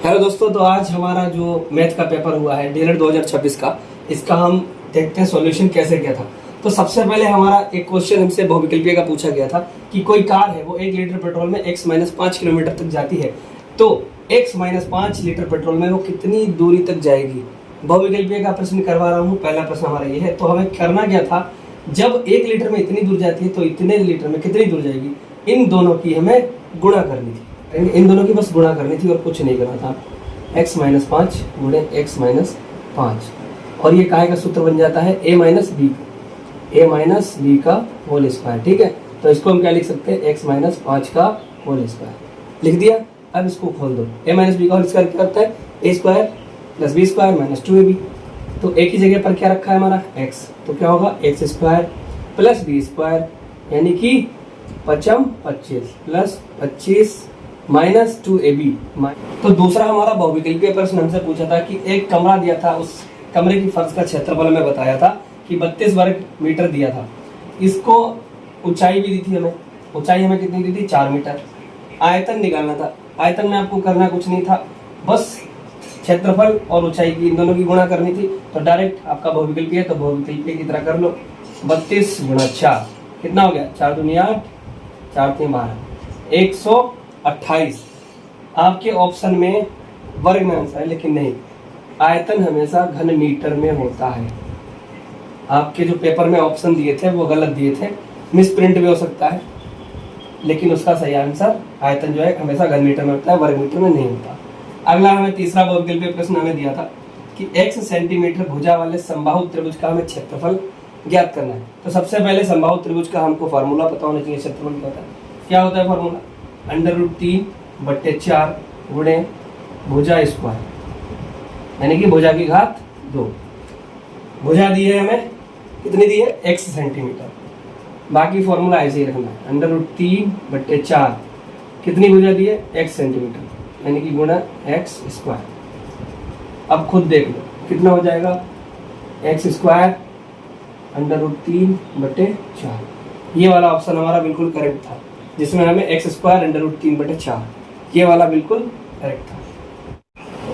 Hello दोस्तों, तो आज हमारा जो मैथ का पेपर हुआ है डीएलएड 2026 का, इसका हम देखते हैं सॉल्यूशन कैसे किया था। तो सबसे पहले हमारा एक क्वेश्चन हमसे बहुविकल्पीय का पूछा गया था कि कोई कार है वो 1 लीटर पेट्रोल में x-5 किलोमीटर तक जाती है, तो x-5 लीटर पेट्रोल में वो कितनी दूरी तक जाएगी। बहुविकल्पीय का प्रश्न करवा रहा हूँ। पहला प्रश्न हमारा ये है। तो हमें करना क्या था, जब 1 लीटर में इतनी दूर जाती है तो इतने लीटर में कितनी दूर जाएगी, इन दोनों की हमें गुणा करनी थी। इन दोनों की बस गुणा करनी थी और कुछ नहीं करना था। x-5 गुणे x-5, और ये काय का सूत्र बन जाता है a माइनस बी का होल स्क्वायर। ठीक है, तो इसको हम क्या लिख सकते हैं, x-5 का होल स्क्वायर लिख दिया। अब इसको खोल दो, a माइनस बी का होल स्क्वायर क्या होता है, a square plus B square minus 2ab। तो एक ही जगह पर क्या रखा है हमारा x, तो क्या होगा x square plus B square, यानी कि 25 प्लस 25 माइनस 2ab। तो दूसरा हमारा बहुविकल्पीय प्रश्न हमसे पूछा था कि एक कमरा दिया था, उस कमरे की फर्श का क्षेत्रफल हमें बताया था कि 32 वर्ग मीटर दिया था। इसको ऊंचाई भी दी थी हमें, ऊंचाई हमें कितनी दी थी, 4 मीटर। आयतन निकालना था, आयतन में आपको करना कुछ नहीं था, बस क्षेत्रफल और ऊंचाई की इन दोनों की गुणा करनी थी। तो डायरेक्ट आपका बहुविकल्पीय है तो बहुविकल्पीय की तरह कर लो। 32 गुणा 4 कितना हो गया, 4 दूनी 8, 4 3 12, 128। आपके ऑप्शन में वर्ग में आंसर है, लेकिन नहीं, आयतन हमेशा घन मीटर में होता है। आपके जो पेपर में ऑप्शन दिए थे वो गलत दिए थे, मिस प्रिंट भी हो सकता है, लेकिन उसका सही आंसर आयतन जो है हमेशा घन मीटर में होता है, वर्ग मीटर में नहीं होता। अगला हमें तीसरा बहुविकल्पीय प्रश्न हमें दिया था कि x सेंटीमीटर भुजा वाले समबाहु त्रिभुज का हमें क्षेत्रफल ज्ञात करना है। तो सबसे पहले समबाहु त्रिभुज का हमको फार्मूला पता होना चाहिए। क्षेत्रफल क्या होता है, क्या होता है फार्मूला, √3/4 गुणे भुजा स्क्वायर, यानी कि भुजा की घात 2। भुजा दी है हमें, कितनी दी है, x सेंटीमीटर। बाकी फॉर्मूला ऐसे ही रखना है, √3/4 कितनी भुजा दी है, x सेंटीमीटर, यानी कि गुणा x स्क्वायर। अब खुद देख लो कितना हो जाएगा, x स्क्वायर √3/4। ये वाला ऑप्शन हमारा बिल्कुल करेक्ट था, जिसमें हमें x स्क्वायर √3/4, ये वाला बिल्कुल करेक्ट था।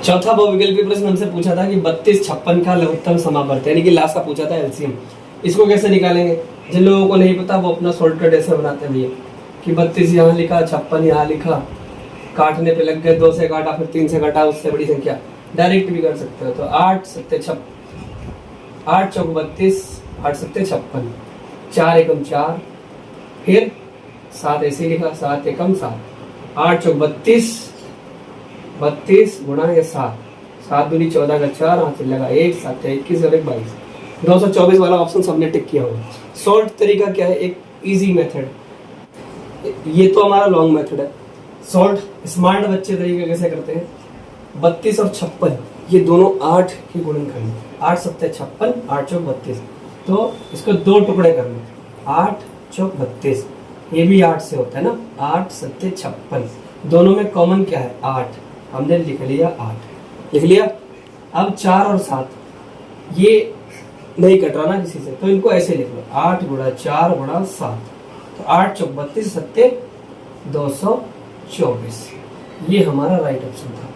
चौथा बहुविकल्पीय प्रश्न हमसे पूछा था कि 32-56 का लघुत्तम समावर्त, यानी कि लास्ट का पूछा था एलसीएम। इसको कैसे निकालेंगे, जिन लोगों को नहीं पता वो अपना शॉर्टकट ऐसे बनाते हैं भैया कि 32 यहाँ लिखा, 56 यहाँ लिखा, काटने पे लग गए, 2 से काटा फिर 3 से काटा, उससे बड़ी संख्या डायरेक्ट भी कर सकते हो। तो 8 चौक 32, 8 7 56, 4 एकम 4, फिर 7 ऐसे लिखा, 7 एकम 7, 8 चौक 32 गुणा ये 7, 7 दूनी 14 का 4, हाथ से लगा 1, 7 21 और 1 22, 224 वाला ऑप्शन सबने टिक किया होगा। शॉर्ट तरीका क्या है, एक इजी मेथड, ये तो हमारा लॉन्ग मेथड है। शॉर्ट स्मार्ट बच्चे तरीके कैसे करते हैं, 32 और 56 ये दोनों 8 के गुणनखंड, 8 7 56, 8 चौक 32, तो इसको 2 टुकड़े कर लो, 8 चौक 32, ये भी 8 से होता है ना, 8 7 56, दोनों में कॉमन क्या है, 8, हमने लिख लिया 8, लिख लिया। अब 4 और 7 ये नहीं कट रहा ना किसी से, तो इनको ऐसे लिख लो, 8 गुणा 4 गुणा 7, तो 8 चौक 32, 7 224, ये हमारा राइट ऑप्शन था।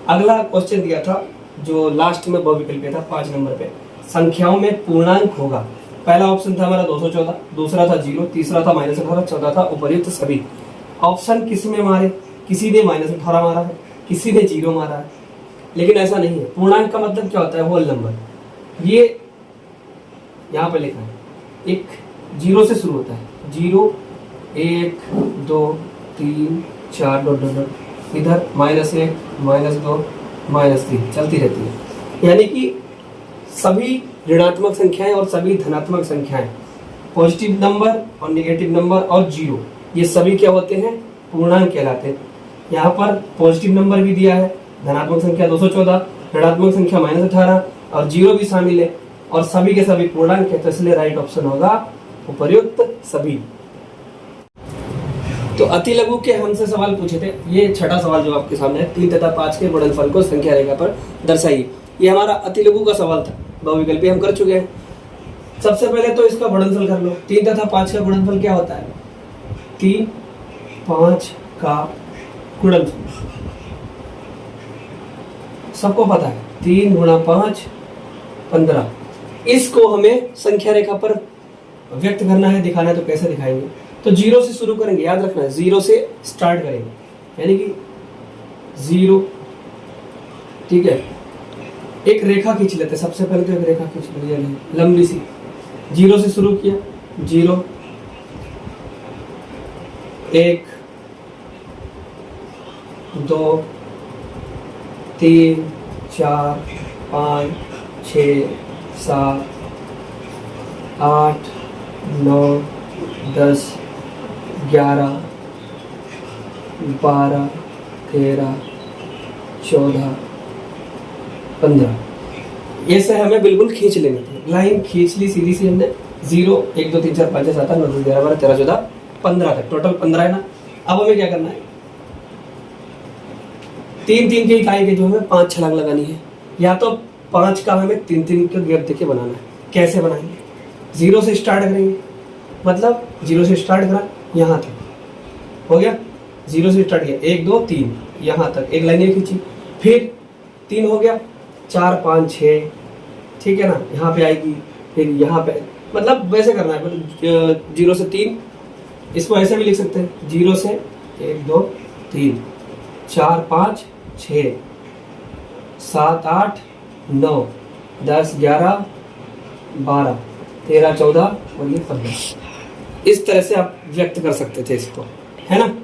अगला क्वेश्चन दिया था जो लास्ट में बहुविकल्पीय था 5 नंबर पे, संख्याओं में पूर्णांक होगा। पहला ऑप्शन था हमारा 214, दूसरा था 0, तीसरा था -18, चौथा था उपर्युक्त सभी। ऑप्शन किस में मारे, किसी ने -18 मारा है, किसी ने 0 मारा है, लेकिन ऐसा नहीं है। पूर्णांक का मतलब क्या होता है, होल नंबर। ये यहाँ पे लिखा है, एक 0 से शुरू होता है, 0 1 2 3 4 डॉट डॉट डॉट, इधर -1 -2 -3 चलती रहती है। यानी कि सभी ऋणात्मक संख्याएं और सभी धनात्मक संख्याएं, पॉजिटिव नंबर और नेगेटिव नंबर और 0, ये सभी क्या होते हैं, पूर्णांक कहलाते हैं। यहाँ पर पॉजिटिव नंबर भी दिया है, धनात्मक संख्या 214, ऋणात्मक संख्या -18 और 0 भी शामिल है, और सभी के सभी पूर्णांक है, तो इसलिए राइट ऑप्शन होगा उपर्युक्त सभी। तो अति लघु के हमसे सवाल पूछे थे, ये छठा सवाल जो आपके सामने है, 3 तथा 5 के गुणनफल को संख्या रेखा पर दर्शाइए। ये हमारा अति लघु का सवाल था, बहुविकल्पीय हम कर चुके हैं। सबसे पहले तो इसका गुणनफल कर लो, 3 तथा 5 का गुणनफल क्या होता है, 3 5 का गुणनफल सबको पता है 3 गुणा 5 15। इसको हमें संख्या रेखा पर व्यक्त करना है, दिखाना है, तो कैसे दिखाएंगे? तो 0 से शुरू करेंगे, याद रखना है 0 से स्टार्ट करेंगे, यानी कि 0, ठीक है। एक रेखा खींच लेते हैं, सबसे पहले तो एक रेखा खींच लेते लंबी सी, 0 से शुरू किया, 0 1 2 3 4 5 6 7 8 9 10 11 12 13 14 15। ऐसे हमें बिल्कुल खींच लेनी थी, लाइन खींच ली सीधी सी हमने, 0 1 2 3 4 5 6 7 8 9 10 11 12 13 14 15 तक, टोटल 15 है ना। अब हमें क्या करना है, 3 की इकाई के जो हमें 5 छलांग लगानी है, या तो 5 का हमें 3 के गैप देके बनाना है। कैसे बनाएंगे? 0 से स्टार्ट करेंगे, मतलब 0 से स्टार्ट करा यहाँ तक हो गया, 0 से स्टार्ट किया 1 2 3 यहाँ तक एक लाइन खींची, फिर 3 हो गया, 4 5 6, ठीक है ना, यहाँ पे आएगी, फिर यहाँ पे, मतलब वैसे करना है, मतलब 0 से 3, इसको ऐसे भी लिख सकते हैं, 0 से 1 2 3 4 5 6 7 8 9 10 11 12 13 14 और ये 15। इस तरह से आप व्यक्त कर सकते थे इसको, है ना,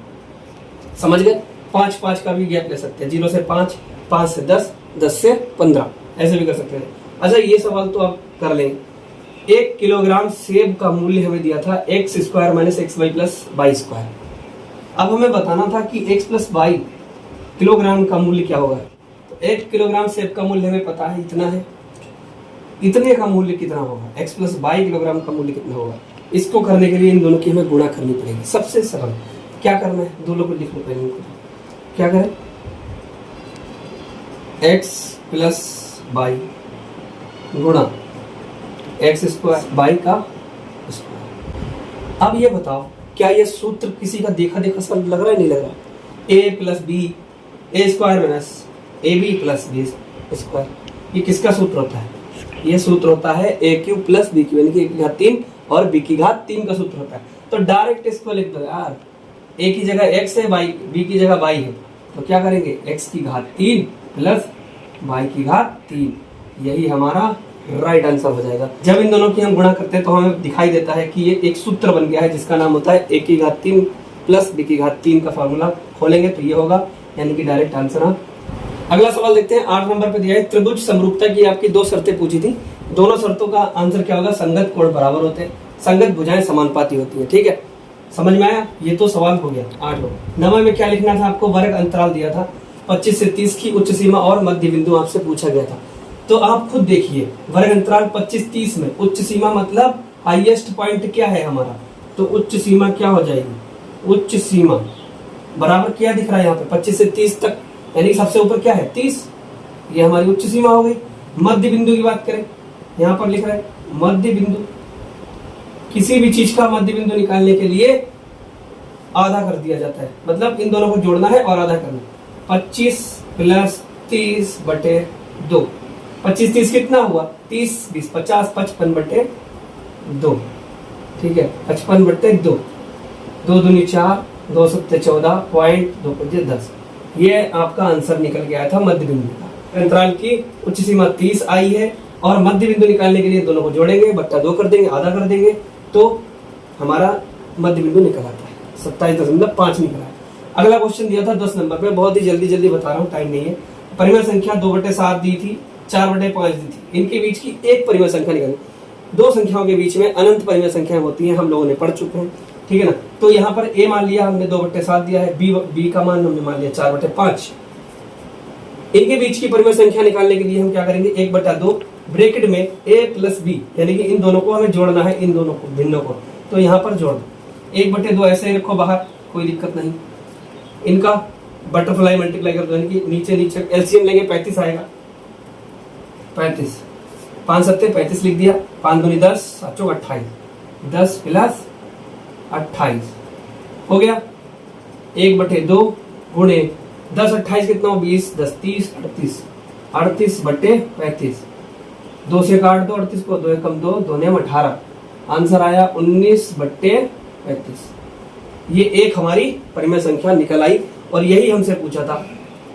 समझ गए? 5 5 का भी गैप ले सकते हैं, 0 से 5, 5 से 10, 10 से 15, ऐसे भी कर सकते हैं। अच्छा, ये सवाल तो आप कर लेंगे। 1 किलोग्राम सेब का मूल्य हमें दिया था x square minus X Y plus Y square. अब हमें बताना था कि x प्लस वाई किलोग्राम का मूल्य क्या होगा। तो 1 किलोग्राम सेब का मूल्य हमें पता है, इतना है, इतने का मूल्य कितना होगा, x प्लस वाई किलोग्राम का मूल्य कितना होगा। इसको करने के लिए इन दोनों की हमें गुणा करनी पड़ेगी। सबसे सरल क्या करना है, दोनों को लिख लो पहले, क्या करें, x प्लस वाई गुणा एक्स स्क्वायर वाई का स्क्वायर। अब ये बताओ, क्या ये सूत्र किसी का देखा देखा सा लग रहा है, नहीं लग रहा? A plus B A square minus A B plus B square, ये किसका सूत्र होता है? ये सूत्र होता है A cube plus B cube, यानी कि ए की घात 3 और बी की घात 3 का सूत्र होता है। तो डायरेक्ट इसको लिख दो यार, ए की जगह एक्स है, वाई बी की जगह वाई है, तो क्या करेंगे, एक्स की घात 3 प्लस वाई की घात 3, यही हमारा राइट आंसर हो जाएगा। जब इन दोनों की हम गुणा करते हैं तो हमें दिखाई देता है कि ये एक सूत्र बन गया है, जिसका नाम होता है ए की घात 3 प्लस बी की घात 3 का फॉर्मूला खोलेंगे तो ये होगा, यानी कि डायरेक्ट आंसर। अगला सवाल देखते हैं, 8 नंबर पे दिया है, त्रिभुज समरूपता की आपकी 2 शर्तें पूछी थी। दोनों शर्तों का आंसर क्या होगा, संगत कोण बराबर होते हैं, संगत भुजाएं समानुपाती होती है। ठीक है, समझ में आया? ये तो सवाल हो गया 8 नंबर। 9 में क्या लिखना था आपको, वर्ग अंतराल दिया था 25 से 30 की उच्च सीमा और मध्य बिंदु आपसे पूछा गया था। तो आप खुद देखिए, वर्ग अंतराल 25-30 में उच्च सीमा मतलब हाईएस्ट पॉइंट क्या है हमारा, तो उच्च सीमा क्या हो जाएगी, उच्च सीमा बराबर क्या दिख रहा है यहाँ पे 25 से 30 तक, यानी सबसे ऊपर क्या है 30, ये हमारी उच्च सीमा हो गई। मध्य बिंदु की बात करें, यहाँ पर लिख रहा है मध्य बिंदु, किसी भी चीज का मध्य बिंदु निकालने के लिए आधा कर दिया जाता है, मतलब इन दोनों को जोड़ना है और आधा करना है। 25 प्लस 30 बटे 2, 25 30 कितना हुआ, 30 20 50, 55 बटे 2, ठीक है, 55 बटे 2, 2 दूनी 4, 2 सत्ते 14, पॉइंट 2 पंजे 10, ये आपका आंसर निकल के आया था मध्य बिंदु का। अंतराल की उच्च सीमा 30 आई है और मध्य बिंदु निकालने के लिए दोनों को जोड़ेंगे, बट्टा 2 कर देंगे, आधा कर देंगे, तो हमारा मध्य बिंदु निकल आता है 27.5 निकला है। अगला क्वेश्चन दिया था 10 नंबर पे, बहुत ही जल्दी बता रहा हूँ, टाइम नहीं है। परिमेय संख्या 2/7 दी थी, 4/5 दी थी, इनके बीच की एक परिमेय संख्या निकालनी। दो संख्याओं के बीच में अनंत परिमेय संख्याएं होती हैं, हम लोगों ने पढ़ चुके हैं, ठीक है ना। तो यहाँ पर a मान लिया हमने 2/7 दिया है, b का मान हमने मान लिया 4/5। इनके बीच की परिमेय संख्या निकालने के लिए हम क्या करेंगे, 1/2 ब्रैकेट में a प्लस b, यानी कि इन दोनों को हमें जोड़ना है, इन दोनों को भिन्नों को, तो यहाँ पर जोड़ दो। 1/2 ऐसे ही रखो बाहर, कोई दिक्कत नहीं। इनका बटरफ्लाई मल्टीप्लाई कर दो, यानी कि नीचे एलसीएम लेंगे 35 आएगा, 35 5 सत्ते 35 लिख दिया, 5 दूनी 10, 7 चौक 28, 10 प्लस 28 हो गया। 1/2 गुणे 10 28 कितना हो, 20 10 30 38, 38/35, 2 से काट दो 38 को, 2 एकम 2, 2 ने 18, आंसर आया 19/35। ये एक हमारी परिमेय संख्या निकल आई और यही हमसे पूछा था।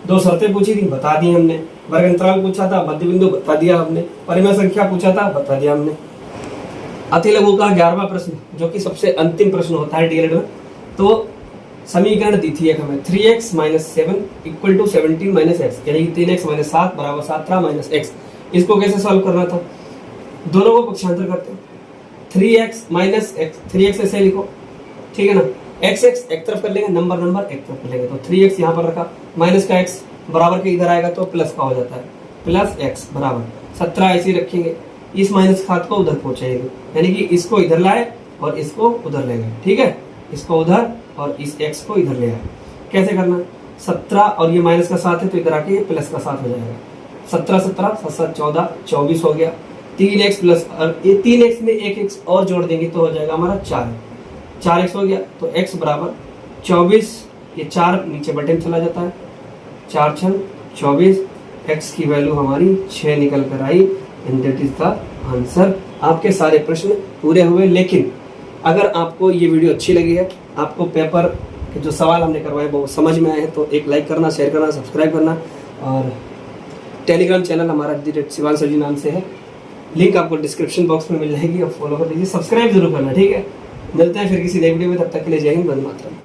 2 शर्तें पूछी थी, बता दी हमने। वर्ग अंतराल पूछा था, मध्य बिंदु बता दिया हमने। परिमेय संख्या पूछा था, बता दिया हमने। अति लघु का 11वां प्रश्न, जो कि सबसे अंतिम प्रश्न होता है डीएलएड में। तो समीकरण दी थी एक हमें, 3x - 7 = 17 - x, यानी कि 3x - 7 = 17 - x। इसको कैसे सॉल्व करना था? दोनों को पक्षांतर करते हैं। 3x - x, 3x ऐसे लिखो, ठीक है ना। x एक तरफ कर लेंगे, नंबर एक तरफ कर लेंगे, तो 3x यहाँ पर रखा, माइनस का x बराबर के इधर आएगा तो प्लस का हो जाता है, प्लस x बराबर 17 ऐसे ही रखेंगे। इस माइनस खात को उधर पहुंचाएंगे, यानी कि इसको इधर लाए और इसको उधर ले गए, ठीक है। इसको उधर और इस x को इधर ले आए। कैसे करना? 17 और ये माइनस का 7 है तो इधर आके ये प्लस का 7 हो जाएगा। 17 17 7 7 14 24 हो गया। 3x प्लस ये 3x में एक x और जोड़ देंगे तो हो जाएगा हमारा 4x हो गया। तो x बराबर 24, ये 4 नीचे बटे में चला जाता है, 4 6 24, x की वैल्यू हमारी 6 निकल कर आई, and that is the answer. आपके सारे प्रश्न पूरे हुए। लेकिन अगर आपको ये वीडियो अच्छी लगी है, आपको पेपर के जो सवाल हमने करवाए वो समझ में आए हैं, तो एक लाइक करना, शेयर करना, सब्सक्राइब करना। और टेलीग्राम चैनल हमारा शिवान सर जी नाम से है, लिंक आपको डिस्क्रिप्शन बॉक्स में मिल जाएगी, और फॉलो कर लीजिए, सब्सक्राइब जरूर करना, ठीक है। मिलते हैं फिर किसी नई वीडियो में, तब तक के लिए जय हिंद, वंदे मातरम।